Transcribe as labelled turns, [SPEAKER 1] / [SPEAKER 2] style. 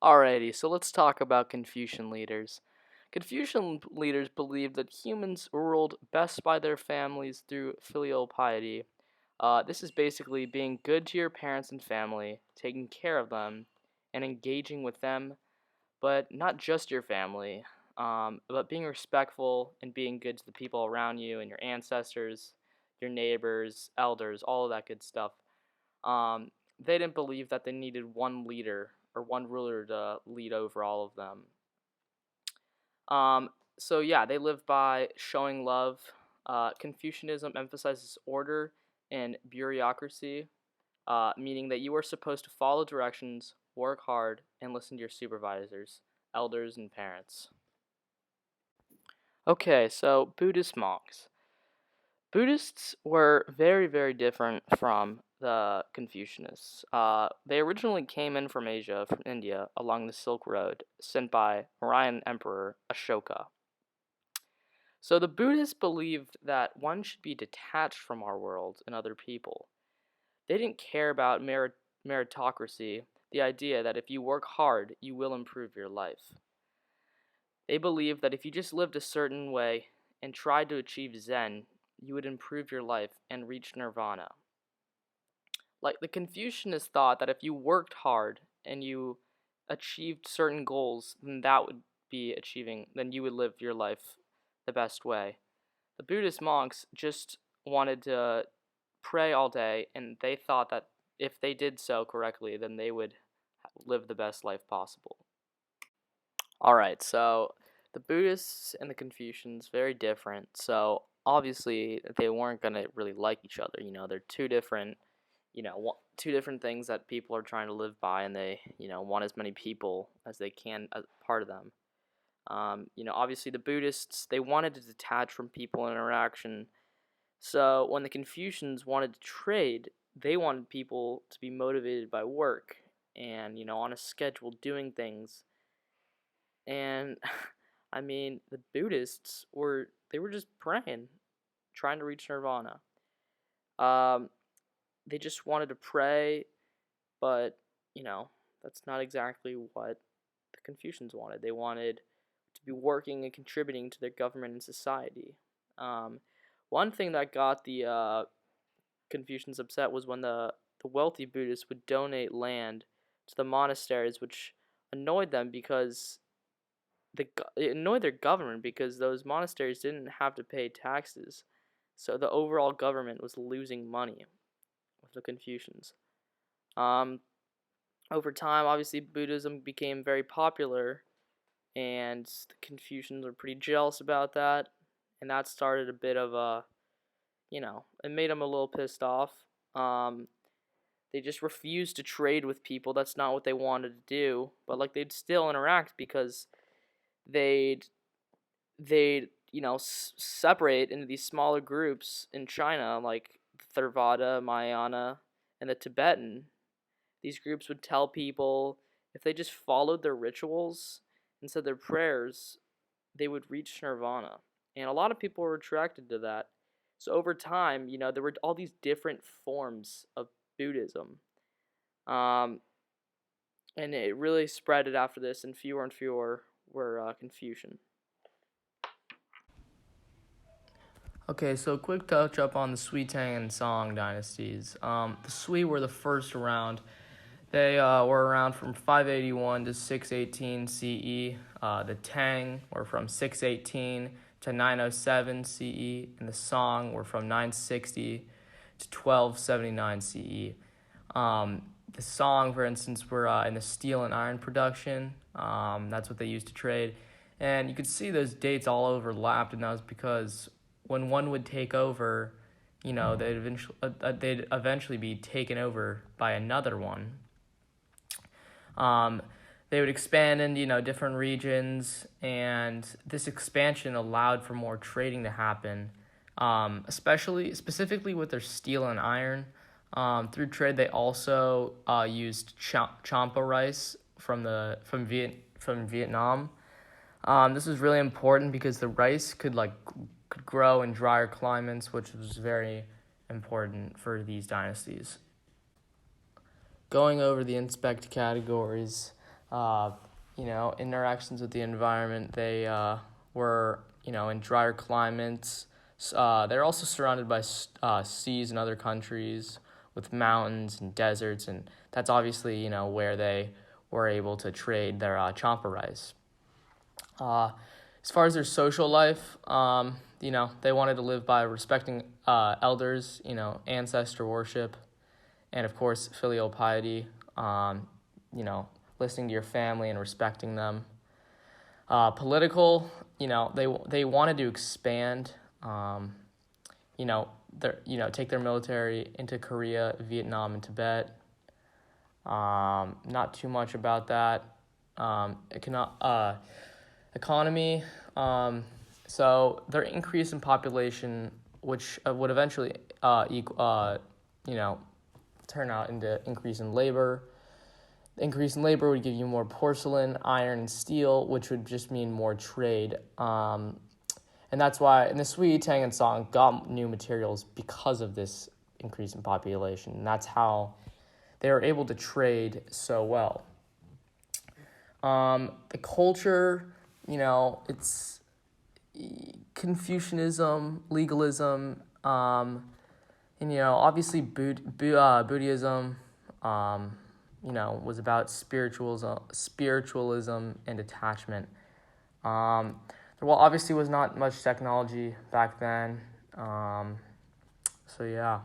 [SPEAKER 1] Alrighty, so let's talk about Confucian leaders. Confucian leaders believed that humans were ruled best by their families through filial piety. This is basically being good to your parents and family, taking care of them, and engaging with them, but not just your family, but being respectful and being good to the people around you and your ancestors, your neighbors, elders, all of that good stuff. Um, they didn't believe that they needed one leader or one ruler to lead over all of them. So yeah, they live by showing love. Confucianism emphasizes order and bureaucracy, meaning that you are supposed to follow directions, work hard, and listen to your supervisors, elders, and parents. Okay, so Buddhist monks. Buddhists were very, very different from the Confucianists. They originally came in from Asia, from India, along the Silk Road, sent by Mauryan Emperor Ashoka. So the Buddhists believed that one should be detached from our world and other people. They didn't care about meritocracy, the idea that if you work hard, you will improve your life. They believed that if you just lived a certain way and tried to achieve Zen, you would improve your life and reach nirvana. Like the Confucianists thought that if you worked hard and you achieved certain goals, then that would be achieving, then you would live your life the best way. The Buddhist monks just wanted to pray all day, and they thought that if they did so correctly, then they would live the best life possible. Alright, so the Buddhists and the Confucians, very different. So obviously they weren't going to really like each other. They're two different things that people are trying to live by, and they, want as many people as they can as part of them. Obviously the Buddhists, they wanted to detach from people interaction. So when the Confucians wanted to trade, they wanted people to be motivated by work and, on a schedule doing things. And I mean, the Buddhists were just praying, trying to reach nirvana. Um, they just wanted to pray, but that's not exactly what the Confucians wanted. They wanted to be working and contributing to their government and society. Um, One thing that got the Confucians upset was when the wealthy Buddhists would donate land to the monasteries, which annoyed them because it annoyed their government because those monasteries didn't have to pay taxes. So the overall government was losing money with the Confucians. Um, Over time, obviously, Buddhism became very popular, and the Confucians were pretty jealous about that, and that started a bit of a, it made them a little pissed off. Um, they just refused to trade with people. That's not what they wanted to do, but like they'd still interact because they'd separate into these smaller groups in China, like Theravada, Mahayana, and the Tibetan. These groups would tell people if they just followed their rituals and said their prayers, they would reach nirvana. And a lot of people were attracted to that. So over time, there were all these different forms of Buddhism. Um, and it really spread it after this, and fewer were Confucian. Okay, so quick touch up on the Sui, Tang, and Song dynasties. The Sui were the first around. They were around from 581 to 618 CE. The Tang were from 618 to 907 CE, and the Song were from 960 to 1279 CE. The Song, for instance, were in the steel and iron production. That's what they used to trade. And you could see those dates all overlapped, and that was because when one would take over, they'd eventually be taken over by another one. They would expand into different regions, and this expansion allowed for more trading to happen, specifically with their steel and iron. Through trade, they also used champa rice from Vietnam. This was really important because the rice could grow in drier climates, which was very important for these dynasties. Going over the inspect categories, uh, interactions with the environment. They were, in drier climates. They're also surrounded by seas in other countries with mountains and deserts, and that's obviously, where they were able to trade their champa rice. As far as their social life, they wanted to live by respecting elders, ancestor worship, and of course filial piety. You know, Listening to your family and respecting them. Political, they wanted to expand. Take their military into Korea, Vietnam, and Tibet. Not too much about that. Economy. So their increase in population, which would eventually turn out into increase in labor. The increase in labor would give you more porcelain, iron, and steel, which would just mean more trade. And that's why in the Sui, Tang, and Song got new materials because of this increase in population. And that's how they were able to trade so well. The culture, it's Confucianism, legalism, obviously Buddhism, was about spiritualism and attachment. There obviously was not much technology back then. So yeah.